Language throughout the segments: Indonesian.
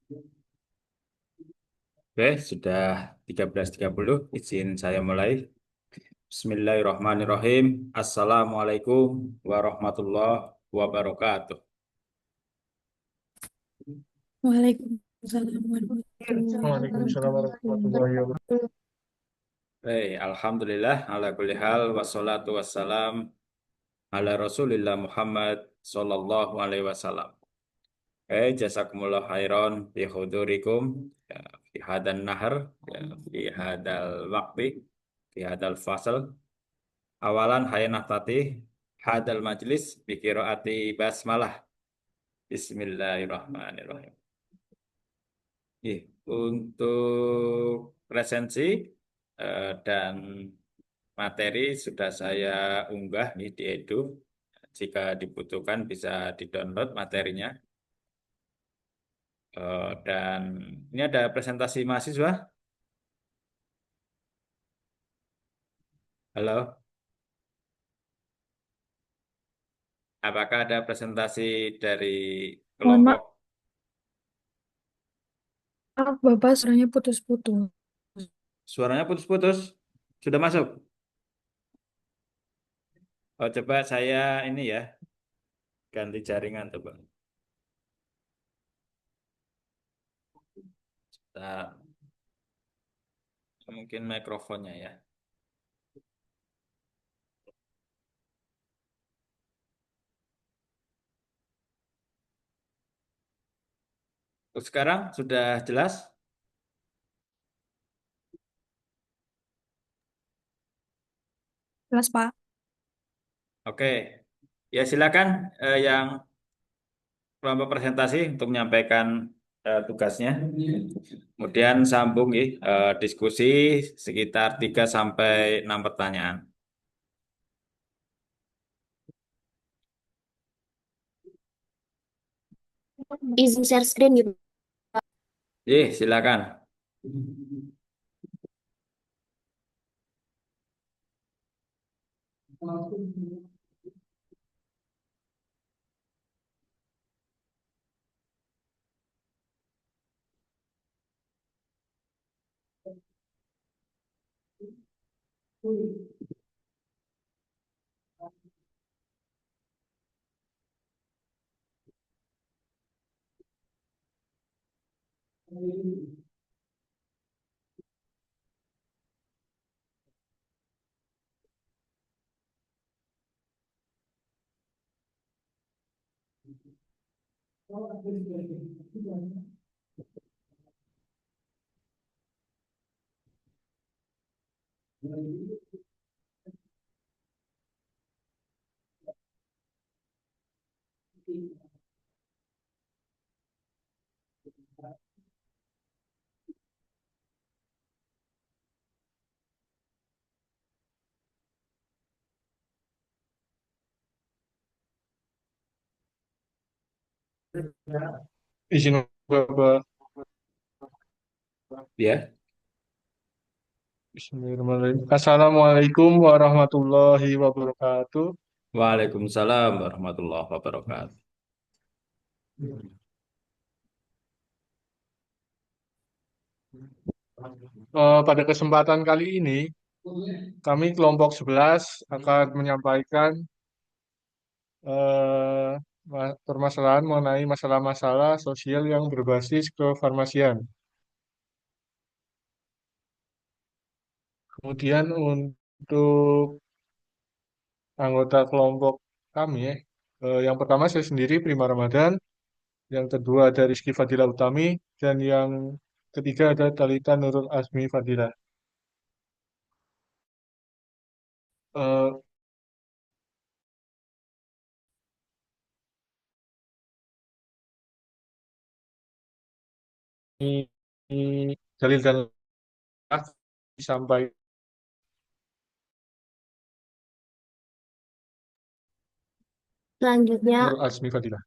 Oke, sudah 13.30. Izin saya mulai. Bismillahirrahmanirrahim. Assalamualaikum warahmatullahi wabarakatuh. Waalaikumsalam warahmatullahi Waalaikumsalam warahmatullahi wabarakatuh. wabarakatuh. Alhamdulillah ala kulli hal wassalatu wassalam ala Rasulillah Muhammad sallallahu alaihi wasallam. Jazakumullah khairan fi hudurikum ya, fi hadan nahar ya, fi hadal waqti fi hadal fasal. Awalan hayanah tatih hadal majlis bi qiraati basmalah. Bismillahirrahmanirrahim. Untuk presensi dan materi sudah saya unggah nih di Edu. Jika dibutuhkan bisa di-download materinya. Dan ini ada presentasi mahasiswa. Halo, apakah ada presentasi dari Mohon kelompok? maaf, Bapak, suaranya putus-putus. Suaranya putus-putus. Sudah masuk? Oh, coba saya ini ya, ganti jaringan coba. Nah, mungkin mikrofonnya ya. Sekarang sudah jelas? Jelas, Pak. Oke, ya silakan yang kelompok presentasi untuk menyampaikan tugasnya. Kemudian sambung ya, diskusi sekitar 3 sampai 6 pertanyaan. Izin share screen gitu. Silakan. Izin Bapak. Ya, Bismillahirrahmanirrahim. Assalamualaikum warahmatullahi wabarakatuh. Waalaikumsalam warahmatullahi wabarakatuh. Pada kesempatan kali ini, kami kelompok 11 akan menyampaikan eh, permasalahan mengenai masalah-masalah sosial yang berbasis kefarmasian. Kemudian untuk anggota kelompok kami, yang pertama saya sendiri, Prima Ramadan, yang kedua ada Rizky Fadila Utami, dan yang ketiga ada Talita Nurul Azmi Fadila. Eh, ini dalil dan disampaikan Selanjutnya Nurul Azmi Fadila.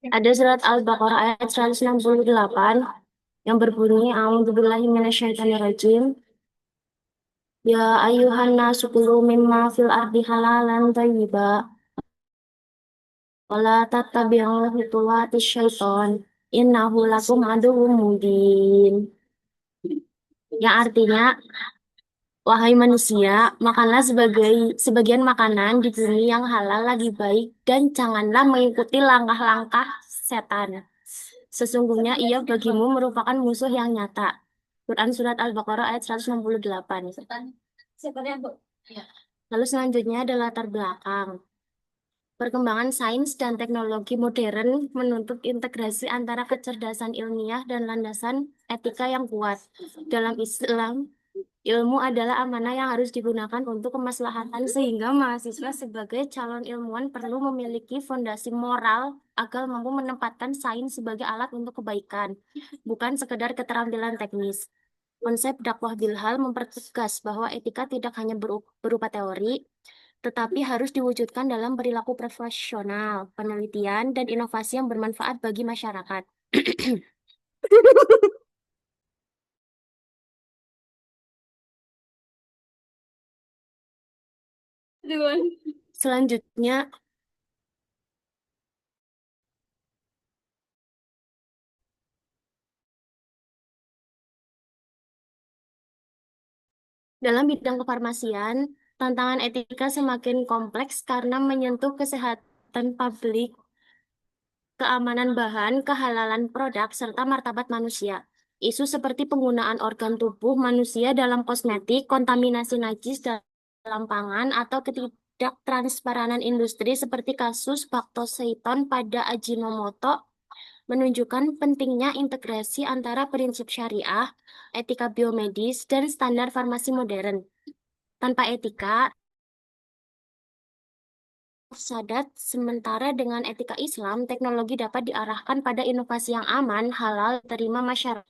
ada surat Al-Baqarah ayat 168 yang berbunyi A'udzubillahi minasyaitonirrajim. Ya ayuhan nasu kulu mimma fil ardi halalan thayyiba Wala tattabi'u khutuwati syaiton. Innahu lakum aduwwum mubin. Yang artinya, wahai manusia, makanlah sebagian makanan di bumi yang halal lagi baik dan janganlah mengikuti langkah-langkah setan. Sesungguhnya ia bagimu merupakan musuh yang nyata. Quran Surat Al-Baqarah ayat 168. Lalu selanjutnya adalah latar belakang. Perkembangan sains dan teknologi modern menuntut integrasi antara kecerdasan ilmiah dan landasan etika yang kuat. Dalam Islam, ilmu adalah amanah yang harus digunakan untuk kemaslahatan sehingga mahasiswa sebagai calon ilmuwan perlu memiliki fondasi moral agar mampu menempatkan sains sebagai alat untuk kebaikan, bukan sekedar keterampilan teknis. Konsep dakwah Bilhal mempertegas bahwa etika tidak hanya berupa teori, tetapi harus diwujudkan dalam perilaku profesional, penelitian, dan inovasi yang bermanfaat bagi masyarakat. Selanjutnya, dalam bidang kefarmasian, tantangan etika semakin kompleks karena menyentuh kesehatan publik, keamanan bahan, kehalalan produk, serta martabat manusia. Isu seperti penggunaan organ tubuh manusia dalam kosmetik, kontaminasi najis dalam pangan, atau ketidaktransparan industri seperti kasus Bactoseton pada Ajinomoto menunjukkan pentingnya integrasi antara prinsip syariah, etika biomedis, dan standar farmasi modern. Tanpa etika, sadat, sementara dengan etika Islam, teknologi dapat diarahkan pada inovasi yang aman, halal, terima masyarakat.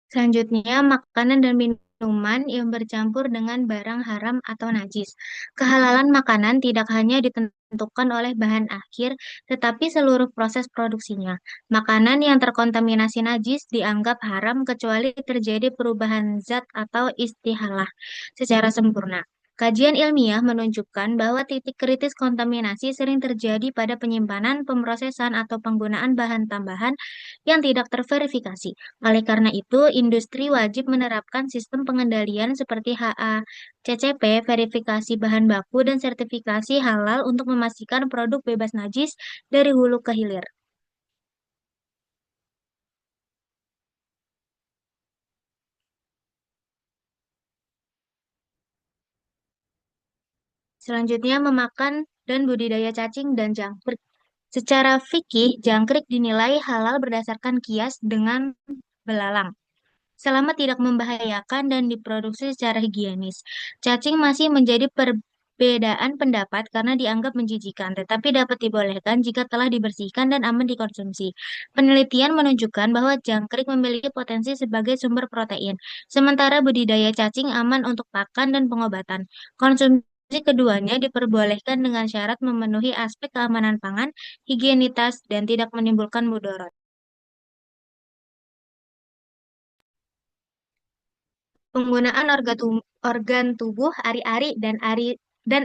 Selanjutnya, makanan dan minuman yang bercampur dengan barang haram atau najis. Kehalalan makanan tidak hanya ditentukan oleh bahan akhir, tetapi seluruh proses produksinya. Makanan yang terkontaminasi najis dianggap haram kecuali terjadi perubahan zat atau istihalah secara sempurna. Kajian ilmiah menunjukkan bahwa titik kritis kontaminasi sering terjadi pada penyimpanan, pemrosesan, atau penggunaan bahan tambahan yang tidak terverifikasi. Oleh karena itu, industri wajib menerapkan sistem pengendalian seperti HACCP, verifikasi bahan baku, dan sertifikasi halal untuk memastikan produk bebas najis dari hulu ke hilir. Selanjutnya, memakan dan budidaya cacing dan jangkrik. Secara fikih, jangkrik dinilai halal berdasarkan kias dengan belalang, selama tidak membahayakan dan diproduksi secara higienis. Cacing masih menjadi perbedaan pendapat karena dianggap menjijikan, tetapi dapat dibolehkan jika telah dibersihkan dan aman dikonsumsi. Penelitian menunjukkan bahwa jangkrik memiliki potensi sebagai sumber protein, sementara budidaya cacing aman untuk pakan dan pengobatan. Konsumsi keduanya diperbolehkan dengan syarat memenuhi aspek keamanan pangan, higienitas, dan tidak menimbulkan mudarat. Penggunaan organ tubuh ari-ari dan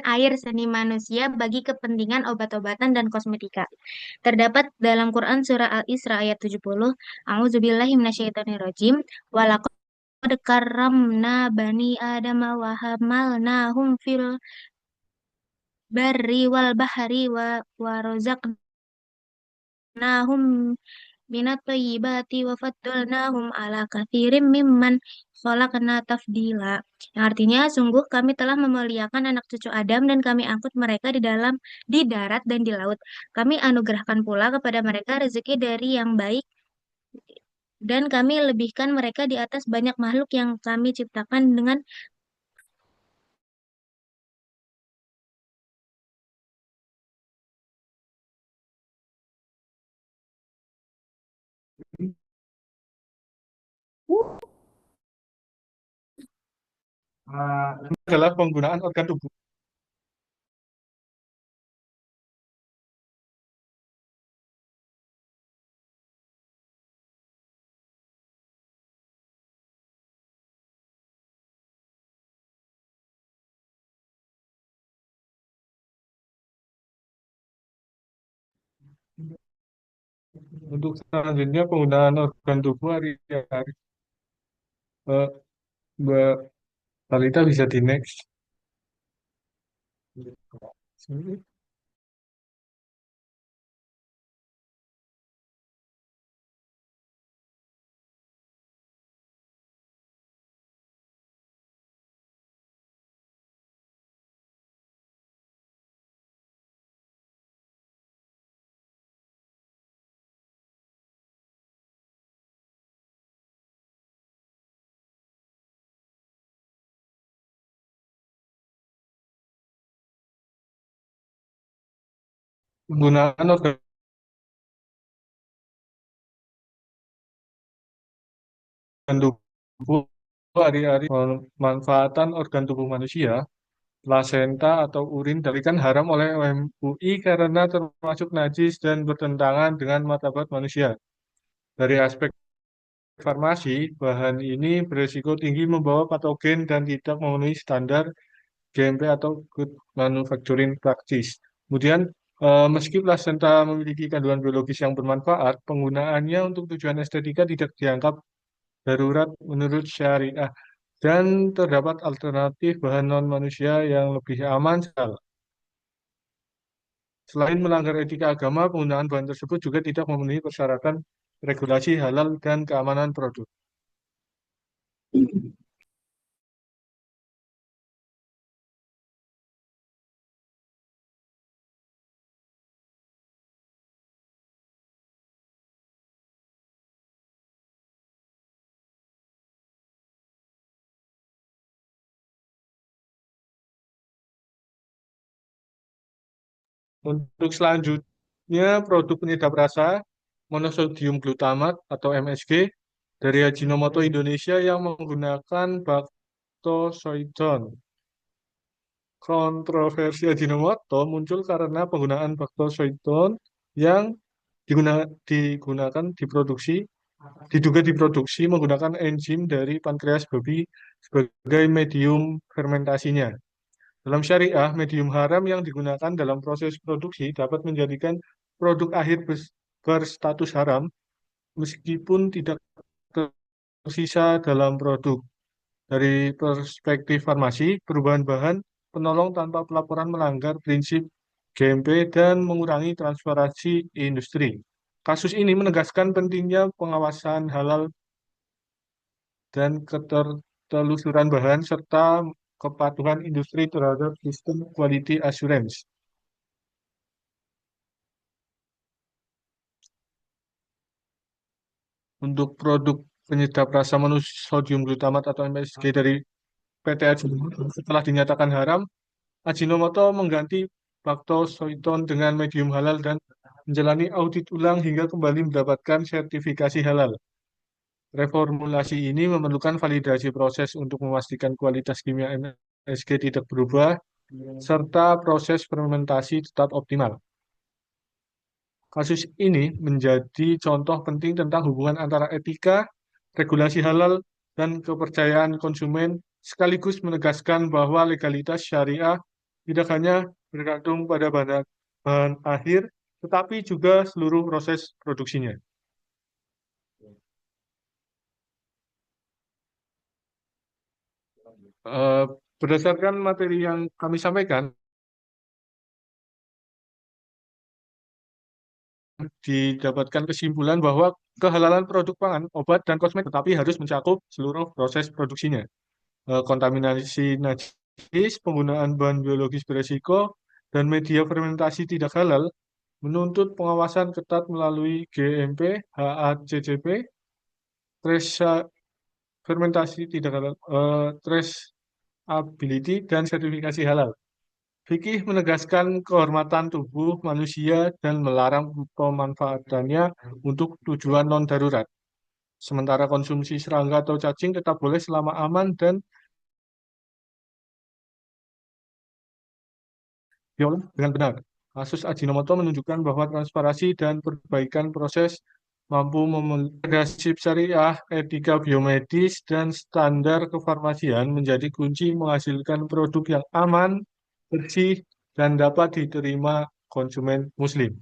air seni manusia bagi kepentingan obat-obatan dan kosmetika. Terdapat dalam Quran Surah Al-Isra ayat 70, A'udzubillahi minasyaitonirrajim, walaqad karramna bani Adam wa hamalnahum fil barri wal bahri wa razaqnahum minat thayyibati wa faddalnahum ala katsirin mimman khalaqna tafdila. Yang artinya, sungguh kami telah memuliakan anak cucu Adam dan kami angkut mereka di darat dan di laut. Kami anugerahkan pula kepada mereka rezeki dari yang baik dan kami lebihkan mereka di atas banyak makhluk yang kami ciptakan dengan adalah penggunaan organ tubuh. Untuk selanjutnya penggunaan organ tubuh hari-hari. Eh, Mbak Talita bisa di next. Penggunaan organ tubuh hari-hari, pemanfaatan organ tubuh manusia, plasenta atau urin diberikan haram oleh MUI karena termasuk najis dan bertentangan dengan martabat manusia. Dari aspek farmasi, bahan ini berisiko tinggi membawa patogen dan tidak memenuhi standar GMP atau Good Manufacturing Practice. Kemudian, meski plasenta memiliki kandungan biologis yang bermanfaat, penggunaannya untuk tujuan estetika tidak dianggap darurat menurut syariah dan terdapat alternatif bahan non-manusia yang lebih aman. Selain melanggar etika agama, penggunaan bahan tersebut juga tidak memenuhi persyaratan regulasi halal dan keamanan produk. Untuk selanjutnya, produk penyedap rasa monosodium glutamat atau MSG dari Ajinomoto Indonesia yang menggunakan bactosoidon. Kontroversi Ajinomoto muncul karena penggunaan bactosoidon yang digunakan diduga diproduksi menggunakan enzim dari pankreas babi sebagai medium fermentasinya. Dalam syariah, medium haram yang digunakan dalam proses produksi dapat menjadikan produk akhir berstatus haram meskipun tidak tersisa dalam produk. Dari perspektif farmasi, perubahan bahan penolong tanpa pelaporan melanggar prinsip GMP dan mengurangi transparansi industri. Kasus ini menegaskan pentingnya pengawasan halal dan ketertelusuran bahan serta kepatuhan industri terhadap sistem quality assurance. Untuk produk penyedap rasa monosodium glutamat atau MSG dari PT Ajinomoto setelah dinyatakan haram, Ajinomoto mengganti bactosoidon dengan medium halal dan menjalani audit ulang hingga kembali mendapatkan sertifikasi halal. Reformulasi ini memerlukan validasi proses untuk memastikan kualitas kimia MSG tidak berubah, serta proses fermentasi tetap optimal. Kasus ini menjadi contoh penting tentang hubungan antara etika, regulasi halal, dan kepercayaan konsumen, sekaligus menegaskan bahwa legalitas syariah tidak hanya bergantung pada bahan akhir, tetapi juga seluruh proses produksinya. Eh, Berdasarkan materi yang kami sampaikan, didapatkan kesimpulan bahwa kehalalan produk pangan, obat, dan kosmetik tetapi harus mencakup seluruh proses produksinya. Kontaminasi najis, penggunaan bahan biologis beresiko, dan media fermentasi tidak halal menuntut pengawasan ketat melalui GMP, HACCP, fermentasi tidak halal, traceability, dan sertifikasi halal. Fikih menegaskan kehormatan tubuh manusia dan melarang pemanfaatannya untuk tujuan non-darurat. Sementara konsumsi serangga atau cacing tetap boleh selama aman dan diolah dengan benar. Kasus Ajinomoto menunjukkan bahwa transparansi dan perbaikan proses mampu memenuhi syariah, etika biomedis, dan standar kefarmasian menjadi kunci menghasilkan produk yang aman, bersih, dan dapat diterima konsumen muslim.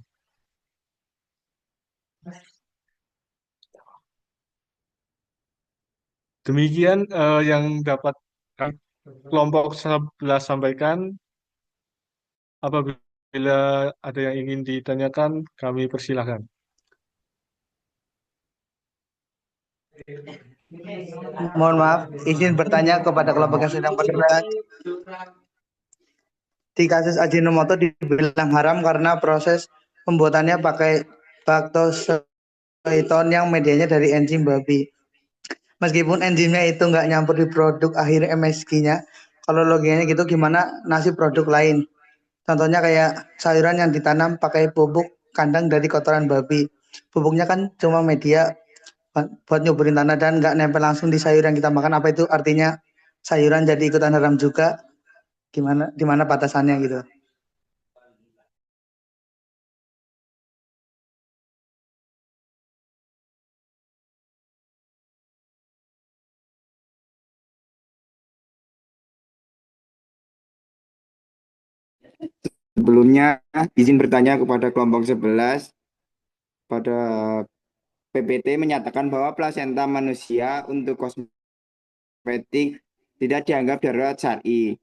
Demikian yang dapat kelompok 11 sampaikan. Apabila ada yang ingin ditanyakan, kami persilahkan. Mohon maaf, izin bertanya kepada kelompok yang sedang berdebat. Di kasus Ajinomoto dibilang haram karena proses pembuatannya pakai baktosoiton yang medianya dari enzim babi. Meskipun enzimnya itu nggak nyampur di produk akhir MSG-nya, kalau logikanya gitu gimana nasib produk lain? Contohnya kayak sayuran yang ditanam pakai pupuk kandang dari kotoran babi. Pupuknya kan cuma media buat nyuburin tanah dan nggak nempel langsung di sayur yang kita makan. Apa itu artinya sayuran jadi ikutan haram juga? Gimana, di mana batasannya gitu? Sebelumnya, izin bertanya kepada kelompok 11, pada PPT menyatakan bahwa plasenta manusia untuk kosmetik tidak dianggap darurat syar'i.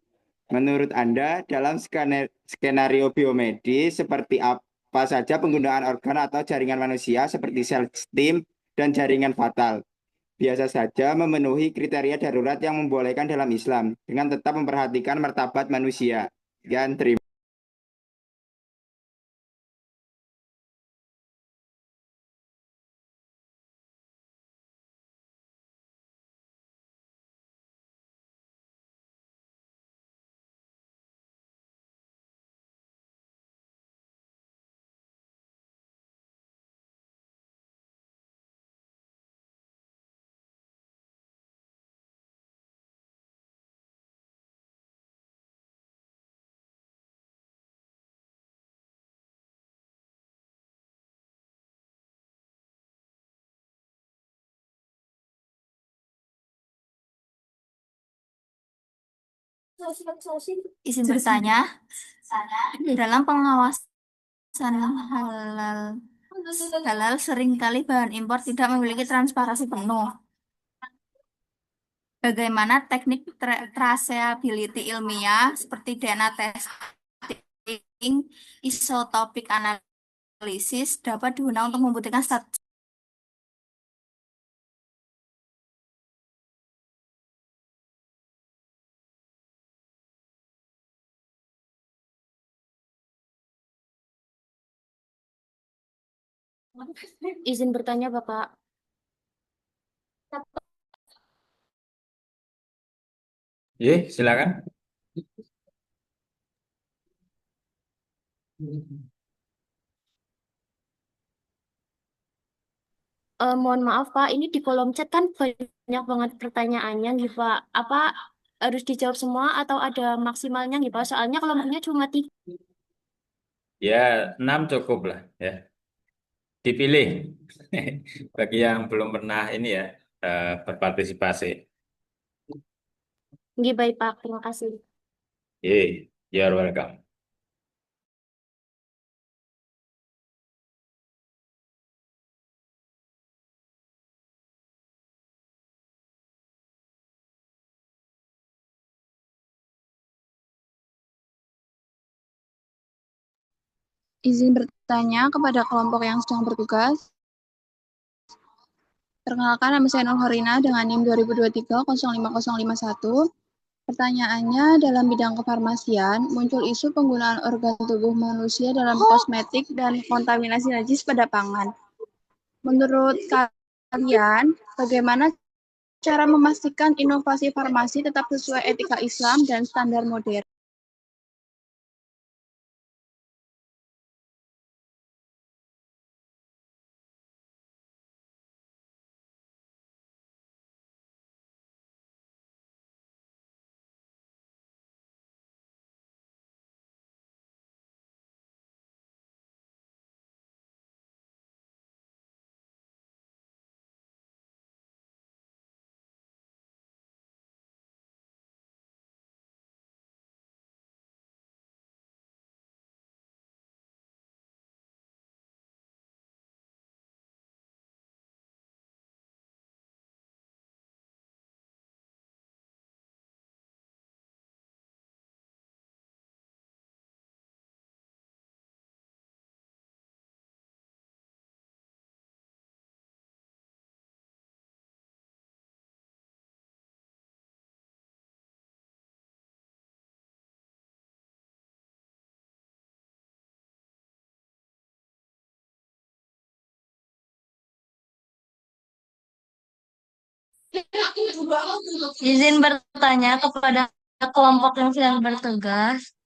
Menurut Anda, dalam skenario biomedis, seperti apa saja penggunaan organ atau jaringan manusia seperti sel stem dan jaringan fatal biasa saja memenuhi kriteria darurat yang membolehkan dalam Islam dengan tetap memperhatikan martabat manusia. Sekian, terima. Izin bertanya, dalam pengawasan halal halal seringkali bahan impor tidak memiliki transparansi penuh. Bagaimana teknik traceability ilmiah seperti DNA testing, isotopik analisis dapat digunakan untuk membuktikan status? Izin bertanya, Bapak. Silakan. Mohon maaf, Pak. Ini di kolom chat kan banyak banget pertanyaannya, gitu, Pak. Apa harus dijawab semua atau ada maksimalnya, gitu, Pak? Soalnya kelompoknya cuma 3. Ya, 6 cukup lah ya. Dipilih bagi yang belum pernah ini ya berpartisipasi. Nggih, baik, Pak. Terima kasih. You're welcome. Izin bertanya kepada kelompok yang sedang bertugas. Perkenalkan, nama saya Nur Horina dengan NIM 2023-05051. Pertanyaannya, dalam bidang kefarmasian, muncul isu penggunaan organ tubuh manusia dalam kosmetik dan kontaminasi najis pada pangan. Menurut kalian, bagaimana cara memastikan inovasi farmasi tetap sesuai etika Islam dan standar modern? Izin bertanya kepada kelompok yang sedang bertugas.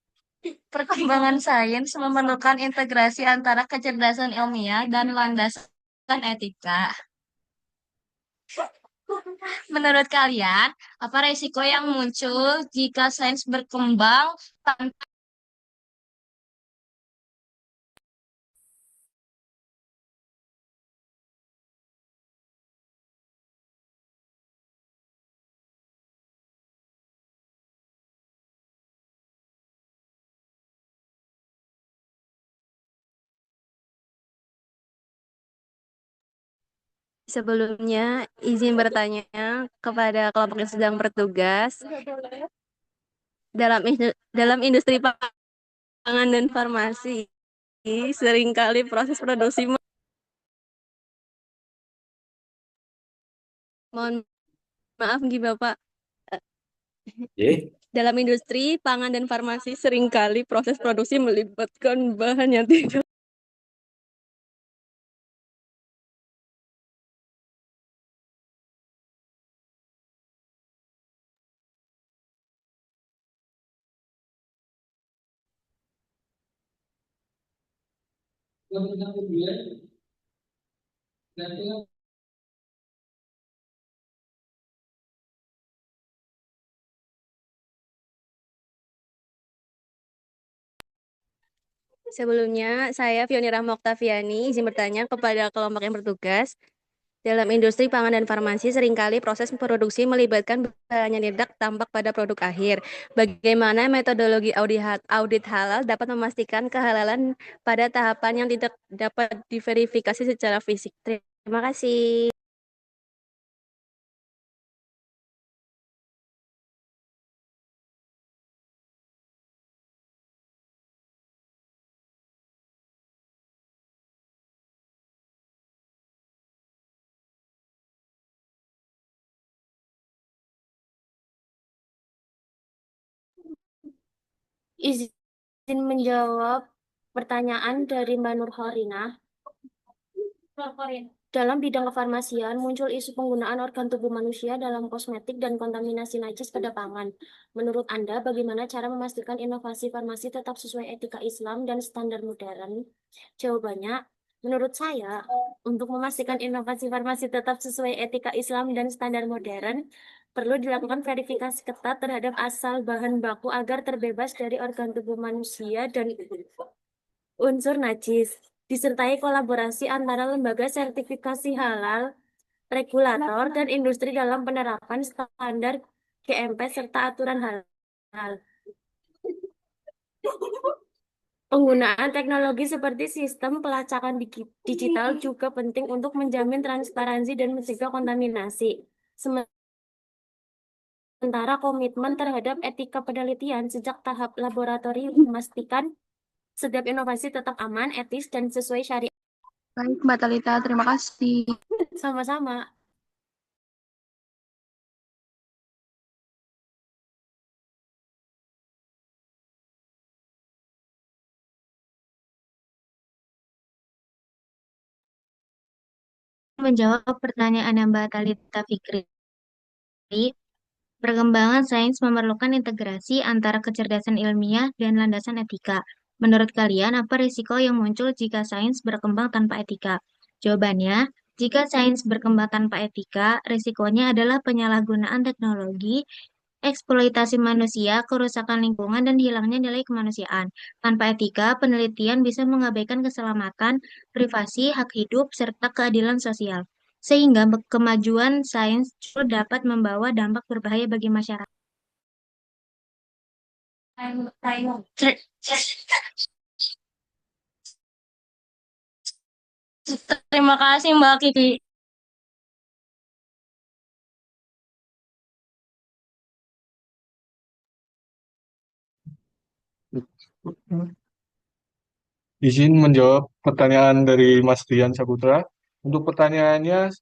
Perkembangan sains memerlukan integrasi antara kecerdasan ilmiah dan landasan etika. Menurut kalian, apa resiko yang muncul jika sains berkembang tanpa Sebelumnya, izin bertanya kepada kelompok yang sedang bertugas dalam industri pangan dan farmasi. Seringkali proses produksi, mohon maaf Gi Bapak, Eh, dalam industri pangan dan farmasi seringkali proses produksi melibatkan bahan yang tidak Sebelumnya, saya Fioni Rahma Oktaviani, izin bertanya kepada kelompok yang bertugas. Dalam industri pangan dan farmasi, seringkali proses produksi melibatkan bahan yang tidak tampak pada produk akhir. Bagaimana metodologi audit halal dapat memastikan kehalalan pada tahapan yang tidak dapat diverifikasi secara fisik? Terima kasih. Izin menjawab pertanyaan dari Mbak Nurhorinah. Dalam bidang kefarmasian, muncul isu penggunaan organ tubuh manusia dalam kosmetik dan kontaminasi najis pada pangan. Menurut Anda, bagaimana cara memastikan inovasi farmasi tetap sesuai etika Islam dan standar modern? Jawabannya, menurut saya, untuk memastikan inovasi farmasi tetap sesuai etika Islam dan standar modern, perlu dilakukan verifikasi ketat terhadap asal bahan baku agar terbebas dari organ tubuh manusia dan unsur najis, disertai kolaborasi antara lembaga sertifikasi halal, regulator, dan industri dalam penerapan standar GMP serta aturan halal. Penggunaan teknologi seperti sistem pelacakan digital juga penting untuk menjamin transparansi dan mencegah kontaminasi. Sementara komitmen terhadap etika penelitian sejak tahap laboratorium memastikan setiap inovasi tetap aman, etis, dan sesuai syariat. Baik, Mbak Talita, terima kasih. Sama-sama. menjawab pertanyaan Mbak Talita Fikri? Perkembangan sains memerlukan integrasi antara kecerdasan ilmiah dan landasan etika. Menurut kalian, apa risiko yang muncul jika sains berkembang tanpa etika? Jawabannya, jika sains berkembang tanpa etika, risikonya adalah penyalahgunaan teknologi, eksploitasi manusia, kerusakan lingkungan, dan hilangnya nilai kemanusiaan. Tanpa etika, penelitian bisa mengabaikan keselamatan, privasi, hak hidup, serta keadilan sosial. Sehingga kemajuan sains justru dapat membawa dampak berbahaya bagi masyarakat. Terima kasih Mbak Kiki. Izin menjawab pertanyaan dari Mas Dian Saputra. Untuk pertanyaannya,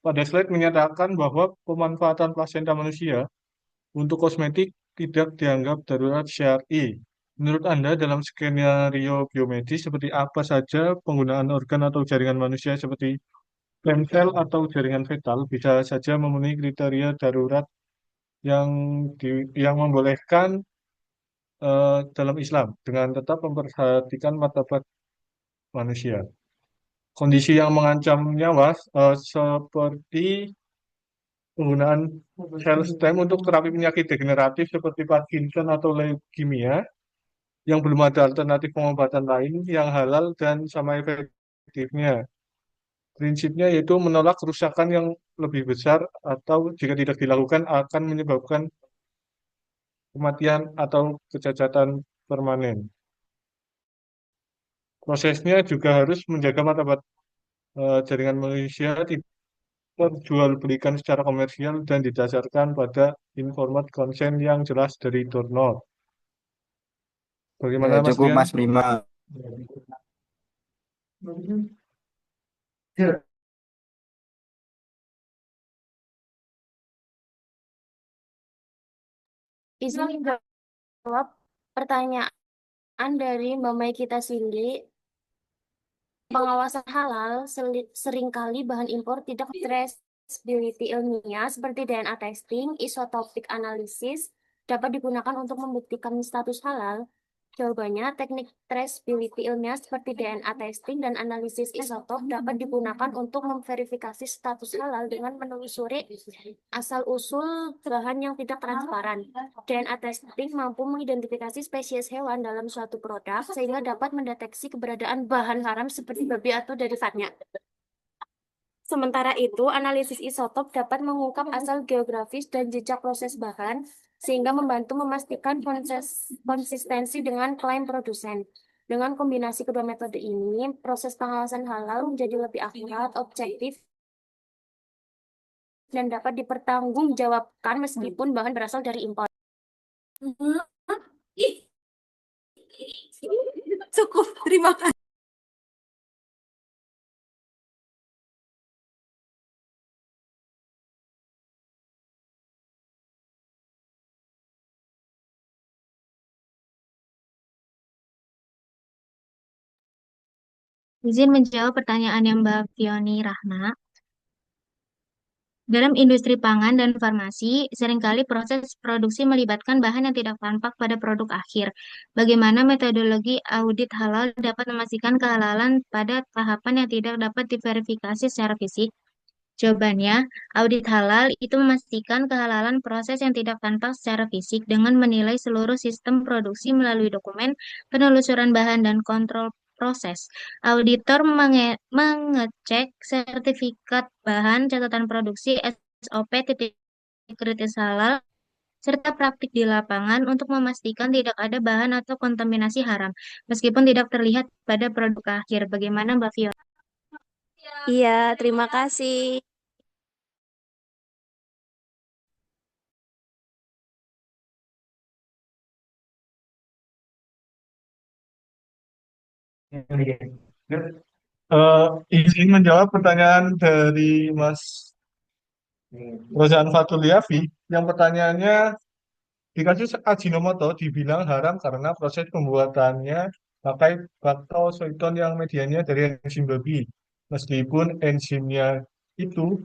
pada slide menyatakan bahwa pemanfaatan plasenta manusia untuk kosmetik tidak dianggap darurat syar'i. Menurut Anda, dalam skenario biomedis seperti apa saja penggunaan organ atau jaringan manusia seperti stem cell atau jaringan fetal bisa saja memenuhi kriteria darurat yang yang membolehkan dalam Islam dengan tetap memperhatikan martabat manusia. Kondisi yang mengancam nyawa seperti penggunaan sel stem untuk terapi penyakit degeneratif seperti Parkinson atau leukemia yang belum ada alternatif pengobatan lain yang halal dan sama efektifnya. Prinsipnya yaitu menolak kerusakan yang lebih besar atau jika tidak dilakukan akan menyebabkan kematian atau kecacatan permanen. Prosesnya juga harus menjaga martabat jaringan manusia tidak diperjualbelikan secara komersial dan didasarkan pada informed consent yang jelas dari donor. Bagaimana Mas Cukup Dian? Mas Prima. Izin jawab pertanyaan dari Mbak Maikita Cindy. Pengawasan halal seringkali bahan impor tidak traceability ilmiah seperti DNA testing, isotopik analysis dapat digunakan untuk membuktikan status halal. Jawabannya, teknik traceability ilmiah seperti DNA testing dan analisis isotop dapat digunakan untuk memverifikasi status halal dengan menelusuri asal-usul bahan yang tidak transparan. DNA testing mampu mengidentifikasi spesies hewan dalam suatu produk sehingga dapat mendeteksi keberadaan bahan haram seperti babi atau derivatnya. Sementara itu, analisis isotop dapat mengungkap asal geografis dan jejak proses bahan, sehingga membantu memastikan konsistensi dengan klaim produsen. Dengan kombinasi kedua metode ini, proses pengawasan halal menjadi lebih akurat, objektif, dan dapat dipertanggungjawabkan meskipun bahan berasal dari impor. Cukup, terima kasih. Izin menjawab pertanyaannya Mbak Fioni Rahma. Dalam industri pangan dan farmasi, seringkali proses produksi melibatkan bahan yang tidak tampak pada produk akhir. Bagaimana metodologi audit halal dapat memastikan kehalalan pada tahapan yang tidak dapat diverifikasi secara fisik? Jawabannya, audit halal itu memastikan kehalalan proses yang tidak tampak secara fisik dengan menilai seluruh sistem produksi melalui dokumen, penelusuran bahan, dan kontrol proses. Auditor mengecek sertifikat bahan, catatan produksi, SOP, titik kritis halal, serta praktik di lapangan untuk memastikan tidak ada bahan atau kontaminasi haram, meskipun tidak terlihat pada produk akhir. Bagaimana Mbak Fiona? Iya, terima kasih. Izin menjawab pertanyaan dari Mas Rozan Fatul Yafi. Yang pertanyaannya, di kasus Ajinomoto dibilang haram karena proses pembuatannya pakai baktosoiton yang medianya dari enzim babi. Meskipun enzimnya itu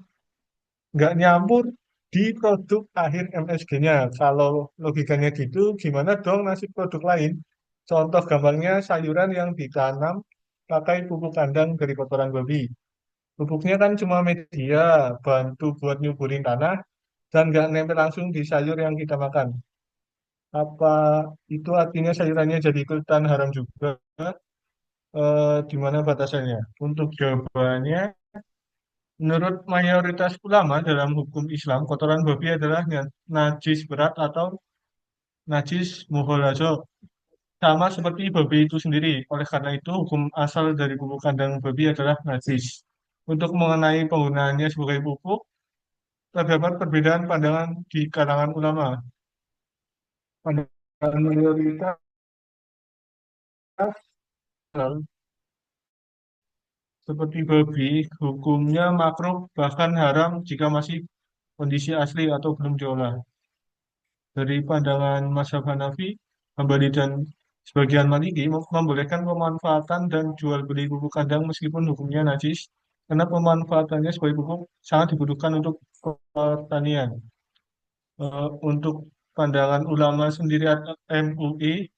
nggak nyampur di produk akhir MSG-nya. Kalau logikanya gitu, gimana dong nasib produk lain? Contoh gampangnya sayuran yang ditanam pakai pupuk kandang dari kotoran babi. Pupuknya kan cuma media, bantu buat nyuburin tanah, dan nggak nempel langsung di sayur yang kita makan. Apa itu artinya sayurannya jadi ikutan haram juga? Di mana batasannya? Untuk jawabannya, menurut mayoritas ulama dalam hukum Islam, kotoran babi adalah najis berat atau najis muholazo, sama seperti babi itu sendiri. Oleh karena itu, hukum asal dari pupuk kandang babi adalah najis. Untuk mengenai penggunaannya sebagai pupuk, terdapat perbedaan pandangan di kalangan ulama. Pandangan mayoritas seperti babi, hukumnya makruh bahkan haram jika masih kondisi asli atau belum diolah. Dari pandangan mazhab Hanafi, Hambali dan sebagian Maliki membolehkan pemanfaatan dan jual beli pupuk kandang meskipun hukumnya najis karena pemanfaatannya sebagai pupuk sangat dibutuhkan untuk pertanian. Untuk pandangan ulama sendiri atau MUI,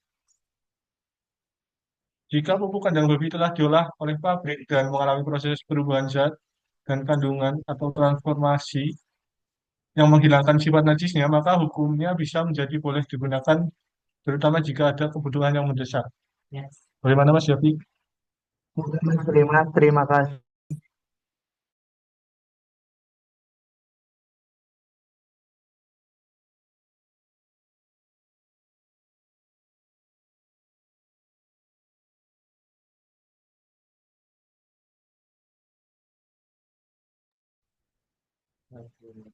jika pupuk kandang babi telah diolah oleh pabrik dan mengalami proses perubahan zat dan kandungan atau transformasi yang menghilangkan sifat najisnya, maka hukumnya bisa menjadi boleh digunakan, terutama jika ada kebutuhan yang mendesak. Bagaimana Mas Yofi? Terima kasih.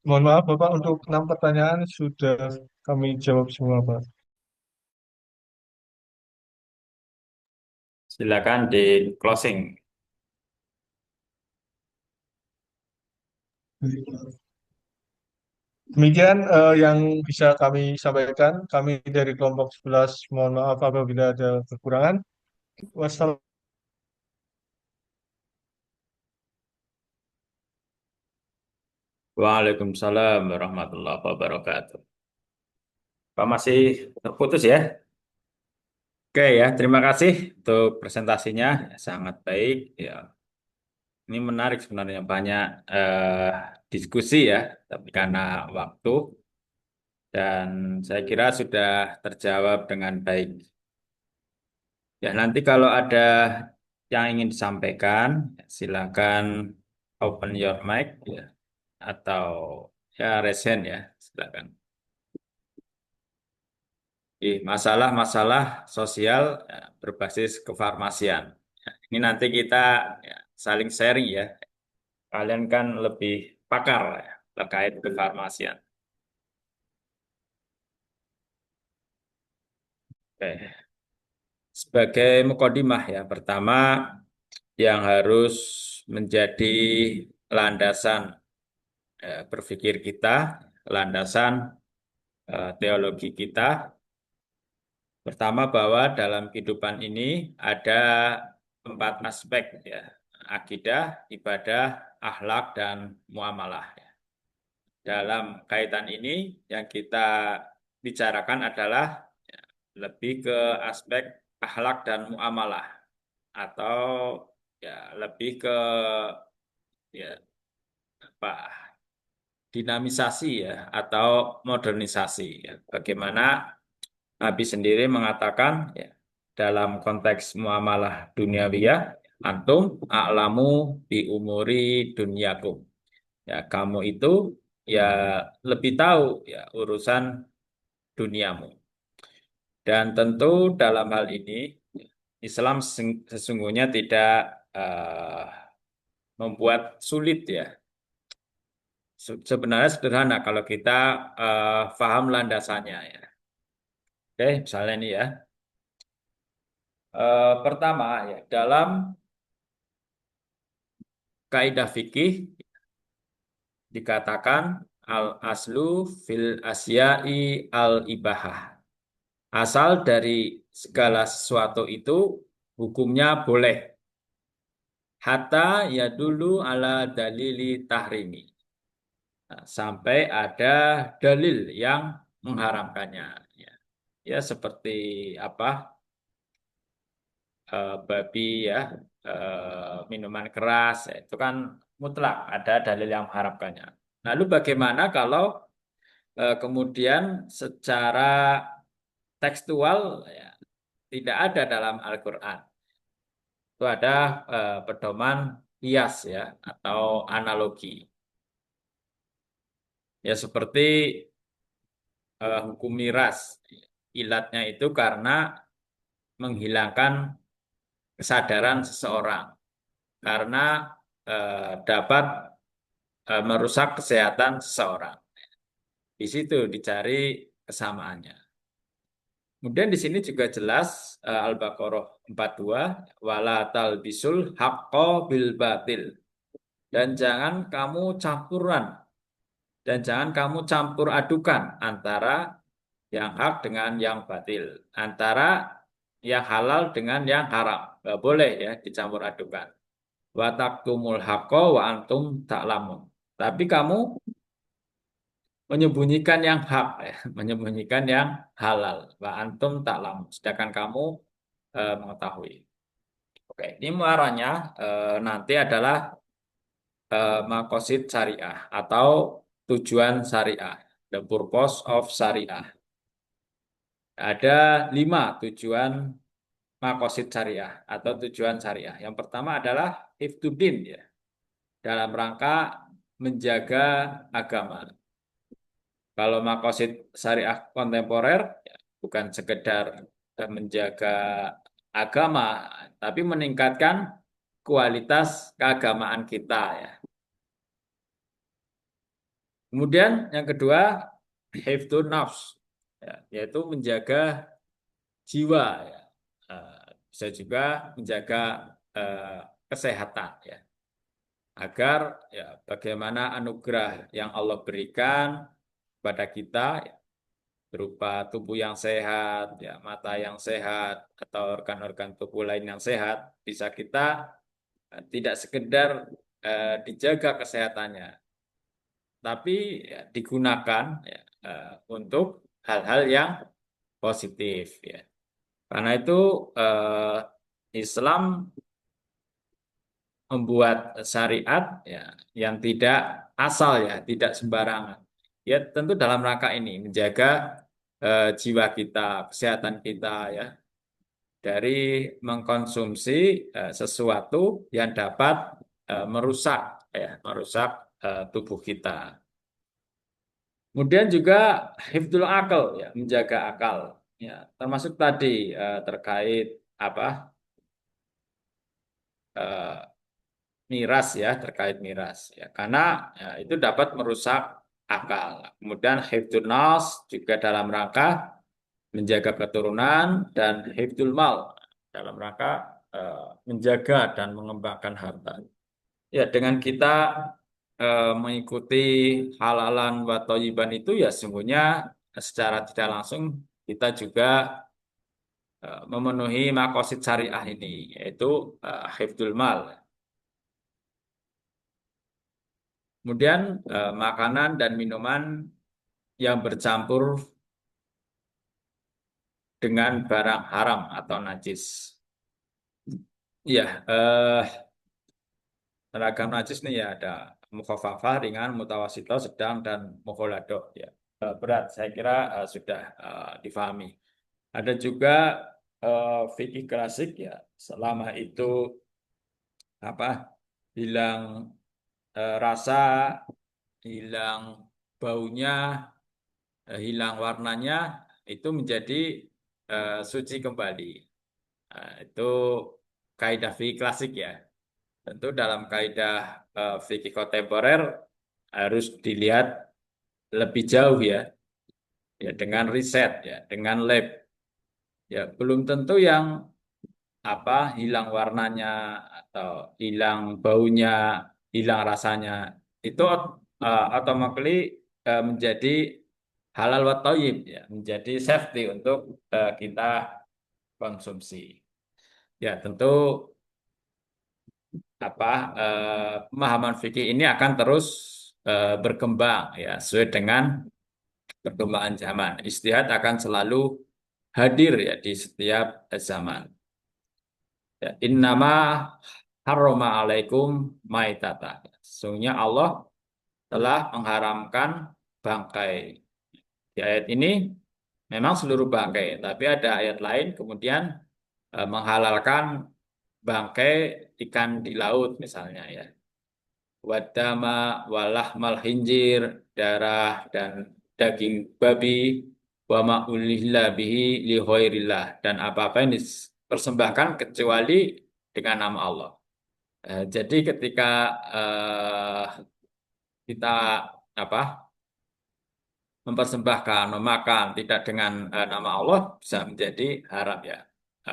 Mohon maaf Bapak, untuk 6 pertanyaan sudah kami jawab semua Pak. Silakan di closing. Demikian yang bisa kami sampaikan. Kami dari kelompok 11 mohon maaf apabila ada kekurangan. Wassalamualaikum. Waalaikumsalam warahmatullahi wabarakatuh. Pak masih terputus ya? Oke ya, terima kasih untuk presentasinya, sangat baik ya. Ini menarik sebenarnya, banyak diskusi ya, tapi karena waktu dan saya kira sudah terjawab dengan baik. Ya, nanti kalau ada yang ingin disampaikan, silakan open your mic ya, atau ya raise hand ya, silakan. Masalah-masalah sosial ya, berbasis kefarmasian. Ya, ini nanti kita ya, saling sharing ya. Kalian kan lebih pakar ya, terkait kefarmasian. Oke. Sebagai mukadimah ya, pertama yang harus menjadi landasan berpikir kita, landasan teologi kita. Pertama bahwa dalam kehidupan ini ada 4 aspek ya, akidah, ibadah, akhlak, dan muamalah. Dalam kaitan ini yang kita bicarakan adalah lebih ke aspek akhlak dan muamalah, atau ya lebih ke ya apa dinamisasi ya atau modernisasi ya. Bagaimana Nabi sendiri mengatakan ya, dalam konteks muamalah duniawiyah, antum a'lamu bi umuri dunyakum. Ya, kamu itu ya lebih tahu ya urusan duniamu. Dan tentu dalam hal ini Islam sesungguhnya tidak membuat sulit ya. Sebenarnya sederhana kalau kita paham landasannya ya. Oke, misalnya ini ya. Pertama ya, dalam kaidah fikih dikatakan al aslu fil asya'i al ibahah. Asal dari segala sesuatu itu hukumnya boleh. Hatta ya dulu ala dalili tahrimi. Nah, sampai ada dalil yang mengharamkannya. Ya seperti apa? Babi ya, minuman keras, ya, itu kan mutlak ada dalil yang mengharamkannya. Lalu bagaimana kalau kemudian secara tekstual ya, tidak ada dalam Al-Quran? Itu ada pedoman kias ya atau analogi. Ya seperti hukum miras. Ilatnya itu karena menghilangkan kesadaran seseorang karena dapat merusak kesehatan seseorang. Di situ dicari kesamaannya. Kemudian di sini juga jelas Al-Baqarah 42 wala talbisul haqqo bil batil. Dan jangan kamu campur adukan antara yang hak dengan yang batil, antara yang halal dengan yang haram. Nggak boleh ya dicampur adukan. wa taktumul haqqo wa antum ta'lamun. Tapi kamu menyembunyikan yang hak ya, menyembunyikan yang halal. Wa antum ta'lamun. Sedangkan kamu mengetahui. Oke, ini muaranya nanti adalah makosid syariah atau tujuan syariah, the purpose of syariah. Ada 5 tujuan makosid syariah atau tujuan syariah. Yang pertama adalah hifdzuddin ya, dalam rangka menjaga agama. Kalau makosid syariah kontemporer ya, bukan sekedar menjaga agama, tapi meningkatkan kualitas keagamaan kita ya. Kemudian yang kedua, hifdzun nafs, ya, yaitu menjaga jiwa, ya. Bisa juga menjaga kesehatan, ya, agar ya bagaimana anugerah yang Allah berikan pada kita ya, berupa tubuh yang sehat, ya, mata yang sehat, atau organ-organ tubuh lain yang sehat, bisa kita tidak sekedar dijaga kesehatannya, tapi ya, digunakan ya, untuk hal-hal yang positif ya. Karena itu Islam membuat syariat ya yang tidak asal ya, tidak sembarangan. Ya tentu dalam rangka ini menjaga jiwa kita, kesehatan kita ya dari mengkonsumsi sesuatu yang dapat merusak ya, merusak tubuh kita. Kemudian juga hifdzul akal ya, menjaga akal ya, termasuk tadi terkait apa miras ya, terkait miras ya, karena ya, itu dapat merusak akal. Kemudian hifdzun nas juga dalam rangka menjaga keturunan, dan hifdzul mal dalam rangka menjaga dan mengembangkan harta. Ya, dengan kita mengikuti halalan wa thayyiban itu ya sesungguhnya secara tidak langsung kita juga memenuhi makosid syariah ini, yaitu hifdzul mal. Kemudian makanan dan minuman yang bercampur dengan barang haram atau najis. Ya, ragam najis nih ya ada mukhafafah, ringan, mutawasito, sedang, dan mughaladoh ya. Berat, saya kira sudah difahami. Ada juga fikih klasik ya, selama itu apa hilang rasa, hilang baunya, hilang warnanya, itu menjadi suci kembali. Itu kaidah fikih klasik ya. Tentu dalam kaidah fikih kontemporer harus dilihat lebih jauh ya, ya dengan riset ya, dengan lab. Ya belum tentu yang hilang warnanya atau hilang baunya, hilang rasanya itu otomatis menjadi halal wa thayyib ya, menjadi safety untuk kita konsumsi. Ya tentu pemahaman fikih ini akan terus berkembang ya sesuai dengan perkembangan zaman. Ijtihad akan selalu hadir ya di setiap zaman. Ya, innama harrama alaikum maitata. Sesungguhnya Allah telah mengharamkan bangkai. Di ayat ini memang seluruh bangkai, tapi ada ayat lain kemudian menghalalkan bangkai ikan di laut misalnya ya. Wadama walahmal hinjir, darah dan daging babi, wa ma'ulihla bihi li ghairillah, dan apa-apa yang dipersembahkan kecuali dengan nama Allah. Jadi ketika kita mempersembahkan, memakan tidak dengan nama Allah bisa menjadi haram ya.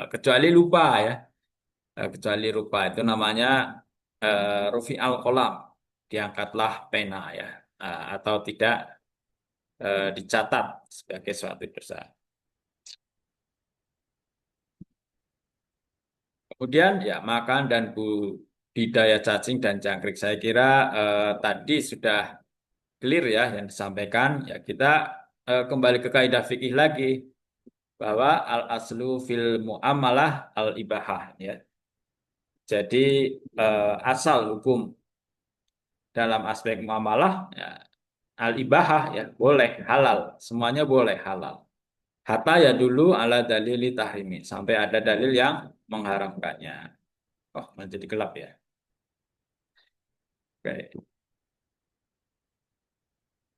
Kecuali lupa ya. Kecuali lupa itu namanya rufi al-qalam, diangkatlah pena ya, atau tidak dicatat sebagai suatu dosa. Kemudian ya makan dan budidaya cacing dan jangkrik. Saya kira tadi sudah clear ya yang disampaikan. Ya kita kembali ke kaidah fikih lagi bahwa al aslu fil muamalah al ibahah ya. Jadi asal hukum dalam aspek muamalah ya, al ibahah ya boleh halal, semuanya boleh halal. Hatta ya dulu ala dalili tahrimi sampai ada dalil yang mengharamkannya. Oh, menjadi gelap ya. Oke.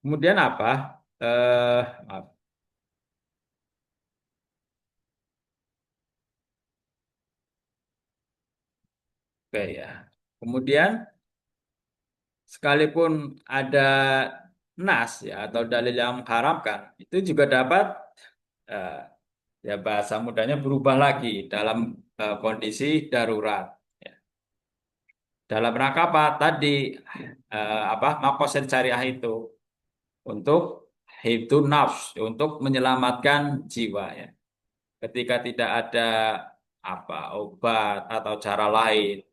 Kemudian apa? Maaf. Oke ya. Kemudian sekalipun ada nas ya atau dalil yang mengharamkan, itu juga dapat eh, ya bahasa mudahnya berubah lagi dalam kondisi darurat. Ya. Dalam rangka apa? Tadi apa makosid syariah itu untuk hibdun nafs, untuk menyelamatkan jiwa ya. Ketika tidak ada apa obat atau cara lain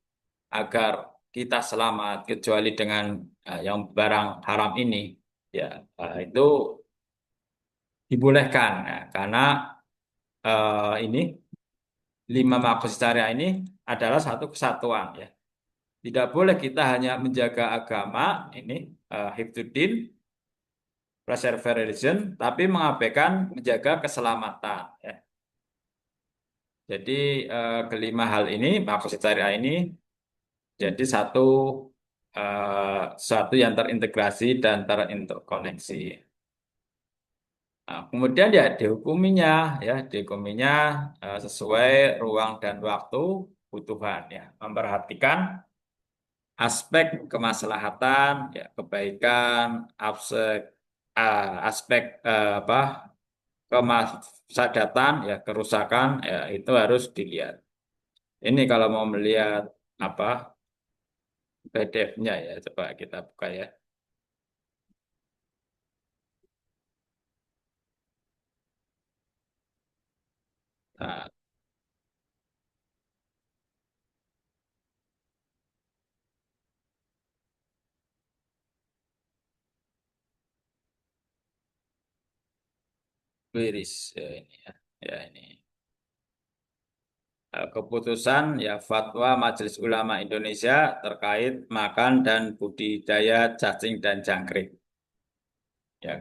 agar kita selamat kecuali dengan yang barang haram ini ya itu dibolehkan ya, karena ini 5 maqasid syariah ini adalah satu kesatuan ya. Tidak boleh kita hanya menjaga agama ini hifdzuddin preserve religion tapi mengabaikan menjaga keselamatan ya. Jadi kelima hal ini maqasid syariah ini jadi satu yang terintegrasi dan terinterkoneksi. Nah, kemudian ya dihukuminya sesuai ruang dan waktu kebutuhan ya, memperhatikan aspek kemaslahatan, ya, kebaikan, aspek apa kemaslahatan, ya, kerusakan, ya itu harus dilihat. Ini kalau mau melihat apa PDF-nya ya, coba kita buka ya. Nah, Wiris ini ya, ya ini. Keputusan ya fatwa Majelis Ulama Indonesia terkait makan dan budidaya cacing dan jangkrik. Ya,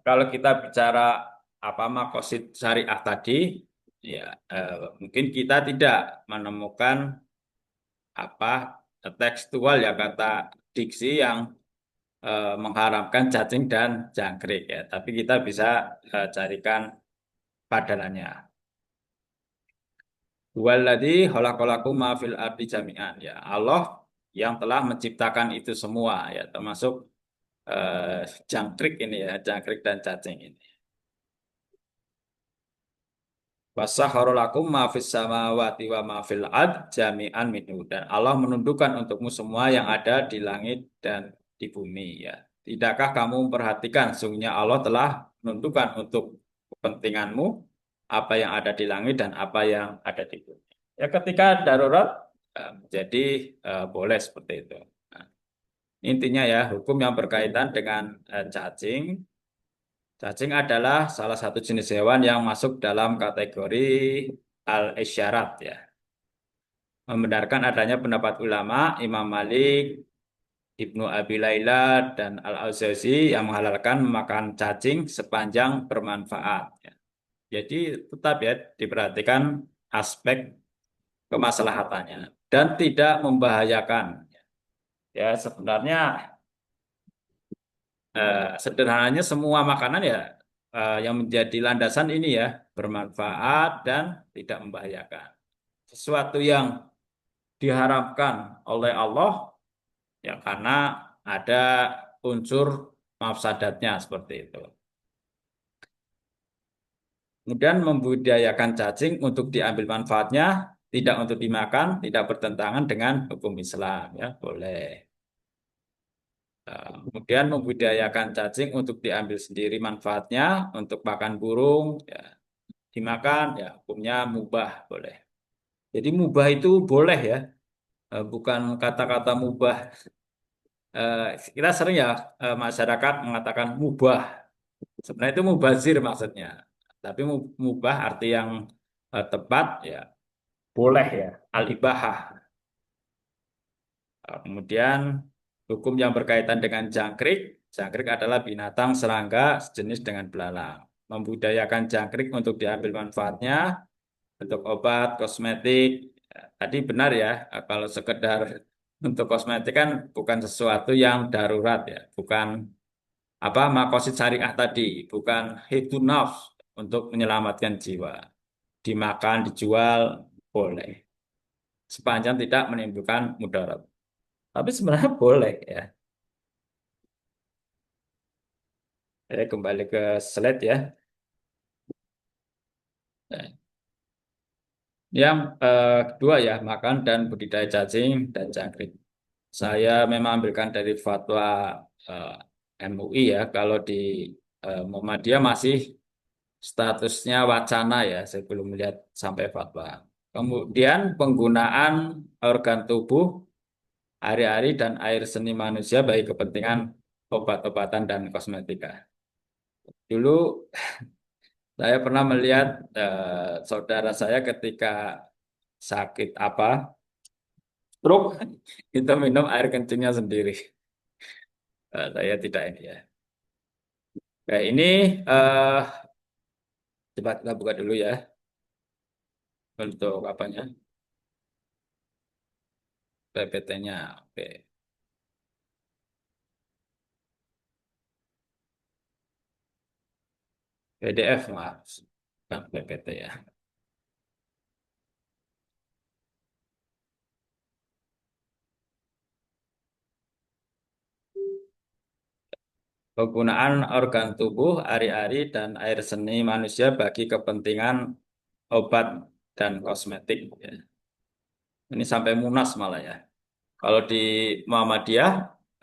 kalau kita bicara apa makosid syariah tadi, ya mungkin kita tidak menemukan apa tekstual ya kata diksi yang mengharamkan cacing dan jangkrik ya, tapi kita bisa carikan padalannya. Waladzi khalaqalakum ma fil ardi jami'an ya. Allah yang telah menciptakan itu semua ya, termasuk jangkrik ini ya, jangkrik dan cacing ini. Wasakhkhara lakum ma fis samawati wa ma fil ard jami'an minhu dan Allah menundukkan untukmu semua yang ada di langit dan di bumi ya. Tidakkah kamu memperhatikan sungguhnya Allah telah menundukkan untuk kepentinganmu apa yang ada di langit dan apa yang ada di bumi. Ya ketika darurat jadi boleh seperti itu. Nah, intinya ya hukum yang berkaitan dengan cacing. Cacing adalah salah satu jenis hewan yang masuk dalam kategori al-isyarat ya. Membenarkan adanya pendapat ulama Imam Malik, Ibnu Abi Laila dan Al-Auzazi yang menghalalkan memakan cacing sepanjang bermanfaat ya. Jadi tetap ya diperhatikan aspek kemaslahatannya dan tidak membahayakan. Ya sebenarnya sederhananya semua makanan ya yang menjadi landasan ini ya bermanfaat dan tidak membahayakan. Sesuatu yang diharapkan oleh Allah ya karena ada unsur mafsadatnya seperti itu. Kemudian membudidayakan cacing untuk diambil manfaatnya, tidak untuk dimakan, tidak bertentangan dengan hukum Islam ya, boleh. Kemudian membudidayakan cacing untuk diambil sendiri manfaatnya, untuk makan burung, ya, dimakan, ya hukumnya mubah boleh. Jadi mubah itu boleh ya, bukan kata-kata mubah. Kita sering ya masyarakat mengatakan mubah. Sebenarnya itu mubazir maksudnya. Tapi mubah arti yang tepat ya boleh ya al-ibahah. Kemudian hukum yang berkaitan dengan jangkrik. Jangkrik adalah binatang serangga sejenis dengan belalang. Membudidayakan jangkrik untuk diambil manfaatnya untuk obat, kosmetik. Tadi benar ya, kalau sekedar untuk kosmetik kan bukan sesuatu yang darurat ya, bukan apa makosid syariah tadi, bukan hifdzun nafs untuk menyelamatkan jiwa. Dimakan, dijual boleh, sepanjang tidak menimbulkan mudarat. Tapi sebenarnya boleh ya. Kembali ke slide ya. Nah, yang kedua ya, makan dan budidaya cacing dan jangkrik. Saya memang ambilkan dari fatwa MUI ya. Kalau di Muhammadiyah masih statusnya wacana ya. Saya belum melihat sampai fatwa. Kemudian penggunaan organ tubuh, ari-ari dan air seni manusia bagi kepentingan obat-obatan dan kosmetika. Dulu saya pernah melihat saudara saya ketika sakit apa stroke itu minum air kencingnya sendiri. Saya tidak ini ya. Nah, ini eh, coba kita buka dulu ya untuk apanya PPT-nya. Oke. PDF maaf, bukan PPT ya. Penggunaan organ tubuh, ari-ari, dan air seni manusia bagi kepentingan obat dan kosmetik. Ya. Ini sampai munas malah ya. Kalau di Muhammadiyah,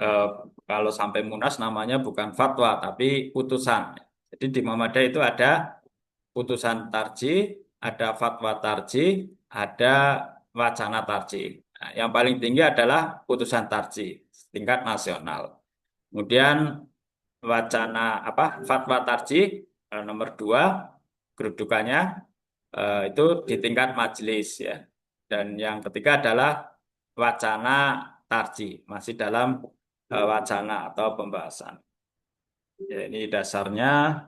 eh, kalau sampai munas namanya bukan fatwa, tapi putusan. Jadi di Muhammadiyah itu ada putusan tarji, ada fatwa tarji, ada wacana tarji. Nah, yang paling tinggi adalah putusan tarji tingkat nasional. Kemudian wacana apa fatwa tarji nomor 2 kedudukannya itu di tingkat majelis ya. Dan yang ketiga adalah wacana tarji masih dalam wacana atau pembahasan. Ya, ini dasarnya.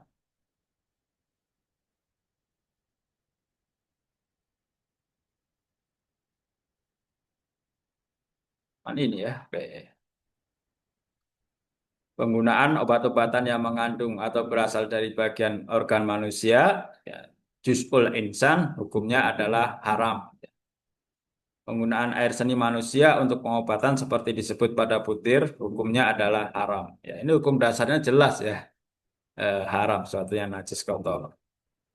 Ini ya. Oke. Penggunaan obat-obatan yang mengandung atau berasal dari bagian organ manusia, ya, juz'ul insan, hukumnya adalah haram. Penggunaan air seni manusia untuk pengobatan seperti disebut pada butir, hukumnya adalah haram. Ya, ini hukum dasarnya jelas ya, haram, suatu yang najis kotor.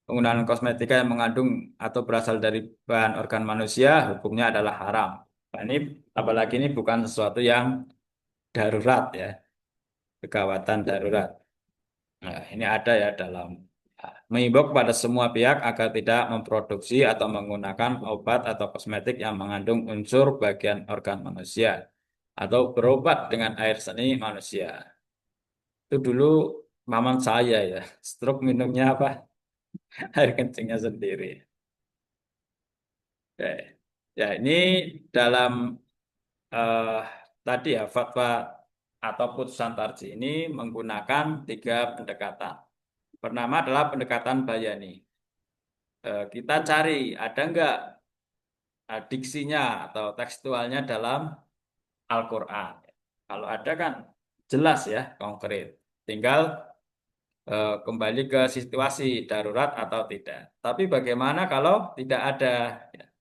Penggunaan kosmetika yang mengandung atau berasal dari bahan organ manusia, hukumnya adalah haram. Nah, ini apalagi ini bukan sesuatu yang darurat ya, kegawatan darurat. Nah, ini ada ya dalam mengimbau kepada semua pihak agar tidak memproduksi atau menggunakan obat atau kosmetik yang mengandung unsur bagian organ manusia atau berobat dengan air seni manusia. Itu dulu maman saya ya, stroke minumnya apa? Air kencingnya sendiri. Oke. Ya, ini dalam eh, tadi ya fatwa atau putusan tarji ini menggunakan 3 pendekatan. Pertama adalah pendekatan bayani. Kita cari ada enggak diksinya atau tekstualnya dalam Al-Quran. Kalau ada kan jelas ya, konkret. Tinggal kembali ke situasi darurat atau tidak. Tapi bagaimana kalau tidak ada? Ya,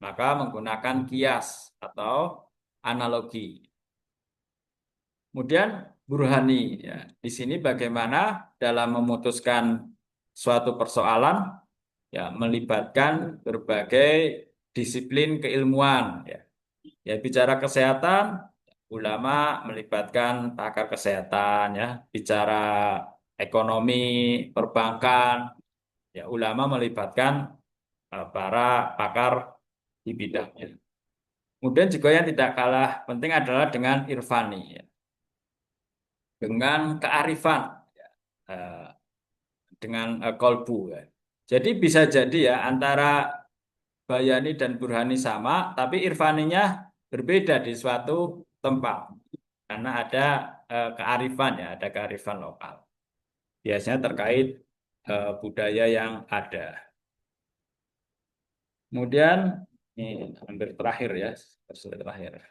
maka menggunakan kias atau analogi. Kemudian burhani. Ya, di sini bagaimana dalam memutuskan suatu persoalan ya melibatkan berbagai disiplin keilmuan ya. Ya bicara kesehatan, ulama melibatkan pakar kesehatan ya, bicara ekonomi, perbankan, ya ulama melibatkan para pakar di bidangnya. Kemudian juga yang tidak kalah penting adalah dengan irfani, ya. Dengan kearifan, ya. Eh, dengan kolbu, ya. Jadi bisa jadi ya antara Bayani dan Burhani sama, tapi irfaninya berbeda di suatu tempat karena ada kearifan, ya, ada kearifan lokal. Biasanya terkait budaya yang ada. Kemudian ini hampir terakhir ya, slide terakhir.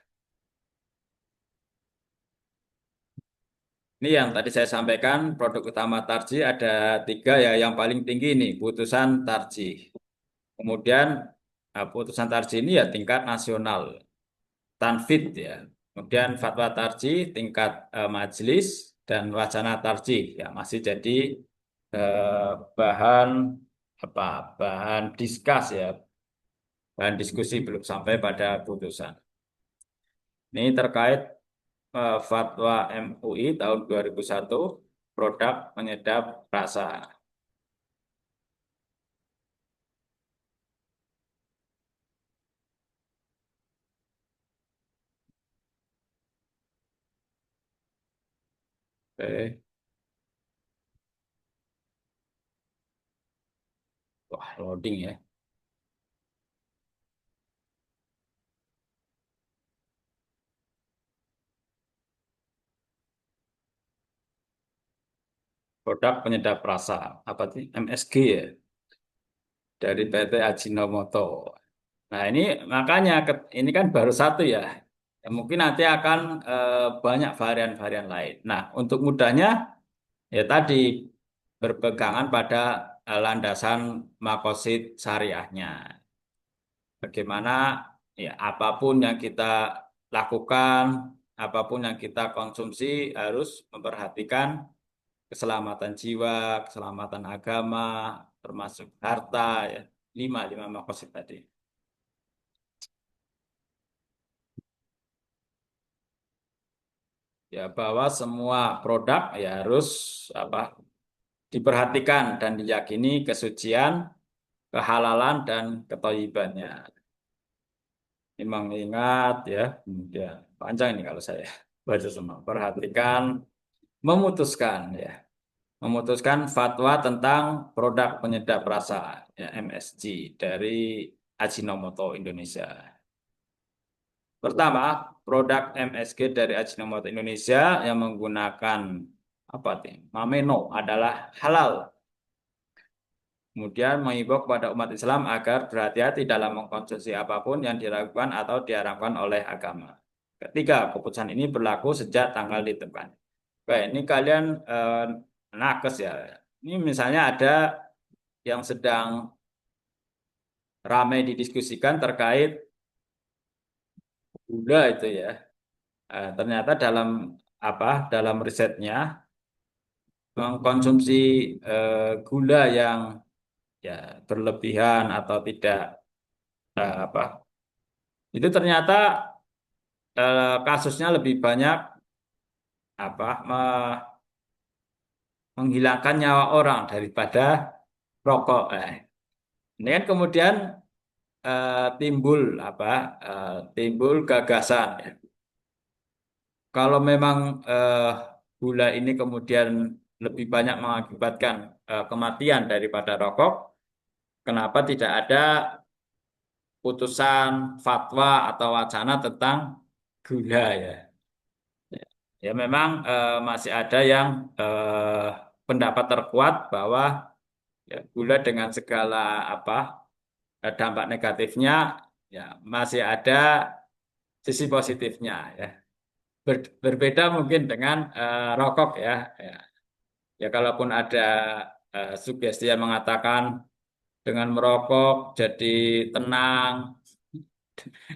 Ini yang tadi saya sampaikan, produk utama Tarji ada 3 ya, yang paling tinggi ini putusan Tarji. Kemudian putusan Tarji ini ya tingkat nasional, Tanfid ya. Kemudian fatwa Tarji tingkat majelis dan wacana Tarji ya masih jadi bahan apa? Bahan diskus ya, bahan diskusi belum sampai pada putusan. Ini terkait fatwa MUI tahun 2001 produk penyedap rasa. Oke. Wah, loading ya. Produk penyedap rasa apa sih? MSG ya, dari PT Ajinomoto. Nah, ini makanya ini kan baru satu ya. Ya, mungkin nanti akan banyak varian-varian lain. Nah, untuk mudahnya ya tadi berpegangan pada landasan makosid syariahnya. Bagaimana ya apapun yang kita lakukan, apapun yang kita konsumsi harus memperhatikan keselamatan jiwa, keselamatan agama, termasuk harta ya. Lima makosid tadi. Ya bahwa semua produk ya harus apa diperhatikan dan diyakini kesucian, kehalalan dan ketholibannya. Ini mengingat ya, kemudian panjang ini kalau saya baca semua. Perhatikan, memutuskan ya, memutuskan fatwa tentang produk penyedap rasa ya, MSG dari Ajinomoto Indonesia. Pertama, produk MSG dari Ajinomoto Indonesia yang menggunakan apa sih? Mameno adalah halal. Kemudian mengimbau kepada umat Islam agar berhati-hati dalam mengkonsumsi apapun yang diragukan atau diharamkan oleh agama. Ketiga, keputusan ini berlaku sejak tanggal ditentukan. Oke, ini kalian nakes ya. Ini misalnya ada yang sedang ramai didiskusikan terkait gula itu ya. Ternyata dalam risetnya mengkonsumsi gula yang ya berlebihan atau tidak apa itu ternyata kasusnya lebih banyak apa menghilangkan nyawa orang daripada rokok. Ini kan kemudian timbul timbul gagasan ya. Kalau memang gula ini kemudian lebih banyak mengakibatkan kematian daripada rokok, kenapa tidak ada putusan fatwa atau wacana tentang gula ya? Ya memang masih ada yang pendapat terkuat bahwa ya, gula dengan segala dampak negatifnya ya masih ada sisi positifnya ya. Berbeda mungkin dengan rokok ya. Ya. Ya kalaupun ada sugesti yang mengatakan dengan merokok jadi tenang,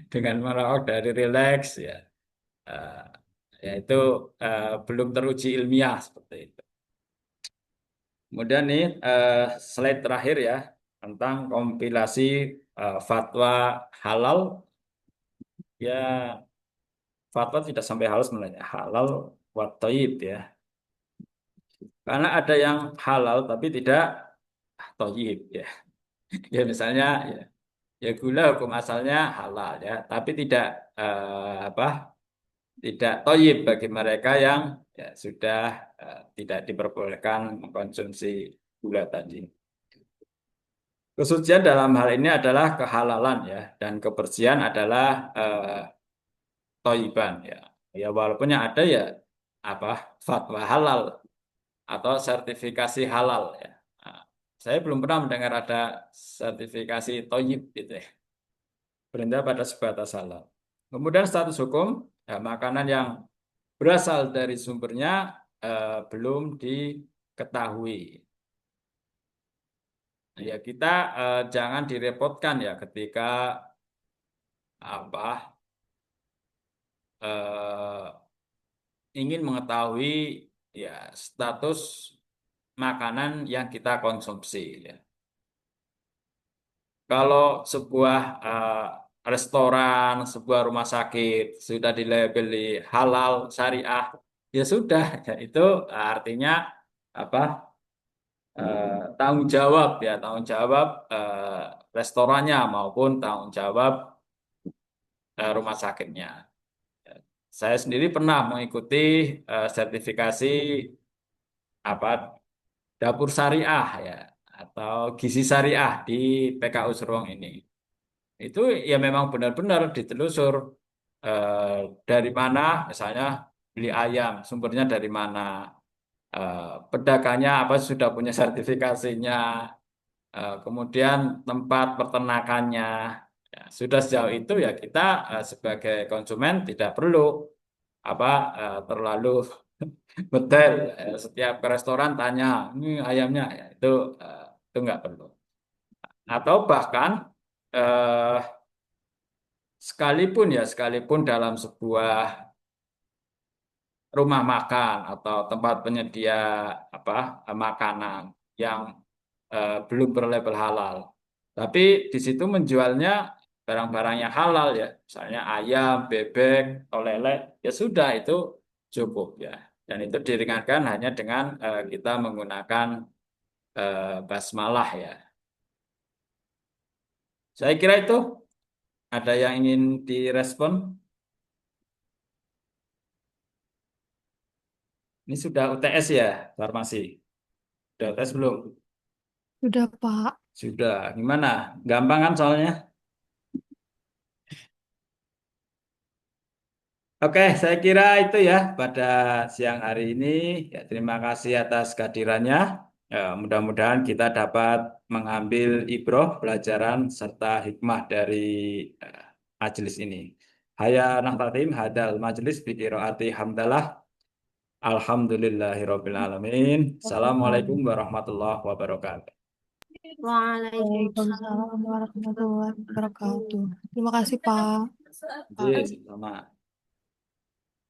dengan merokok dari rileks ya. Eh, Ya itu belum teruji ilmiah seperti itu. Kemudian nih slide terakhir ya tentang kompilasi fatwa halal. Ya fatwa tidak sampai halal sebenarnya, halal wa thayyib ya. Karena ada yang halal tapi tidak thayyib ya. Ya misalnya ya, Ya gula hukum asalnya halal ya, tapi tidak apa? Tidak toyib bagi mereka yang ya, sudah tidak diperbolehkan mengkonsumsi gula tadi. Kesucian dalam hal ini adalah kehalalan ya, dan kebersihan adalah toyiban ya. Ya walaupun yang ada ya apa fatwa halal atau sertifikasi halal ya. Nah, saya belum pernah mendengar ada sertifikasi toyib gitu ya. Perintah pada sebatas halal. Kemudian status hukum ya, makanan yang berasal dari sumbernya belum diketahui. Ya kita jangan direpotkan ya ketika apa eh, ingin mengetahui ya status makanan yang kita konsumsi ya. Kalau sebuah restoran, sebuah rumah sakit sudah dilabeli halal syariah, ya sudah, ya itu artinya apa? Tanggung jawab ya, tanggung jawab restorannya maupun tanggung jawab rumah sakitnya. Saya sendiri pernah mengikuti sertifikasi apa dapur syariah ya atau gizi syariah di PKU Serwong ini. Itu ya memang benar-benar ditelusur dari mana, misalnya beli ayam, sumbernya dari mana, pedagangnya apa sudah punya sertifikasinya, kemudian tempat peternakannya. Ya, sudah sejauh itu ya kita sebagai konsumen tidak perlu apa terlalu betul setiap ke restoran tanya ini ayamnya ya itu nggak perlu. Atau bahkan eh, sekalipun dalam sebuah rumah makan atau tempat penyedia apa makanan yang belum berlabel halal, tapi di situ menjualnya barang-barang yang halal ya, misalnya ayam, bebek, atau lele, ya sudah itu cukup ya. Dan itu diringankan hanya dengan kita menggunakan basmalah ya. Saya kira itu ada yang ingin direspon. Ini sudah UTS ya, farmasi. Sudah UTS belum? Sudah, Pak. Sudah. Gimana? Gampang kan soalnya? Oke, saya kira itu ya pada siang hari ini. Ya, terima kasih atas kehadirannya. Ya, mudah-mudahan kita dapat mengambil ibroh, pelajaran, serta hikmah dari eh, majelis ini. Haya nahtatim hadal majelis bikiroati hamdalah. Alhamdulillahirabbil alamin. Assalamualaikum warahmatullahi wabarakatuh. Waalaikumsalam. Waalaikumsalam warahmatullahi wabarakatuh. Terima kasih, Pak. Jadi, sama.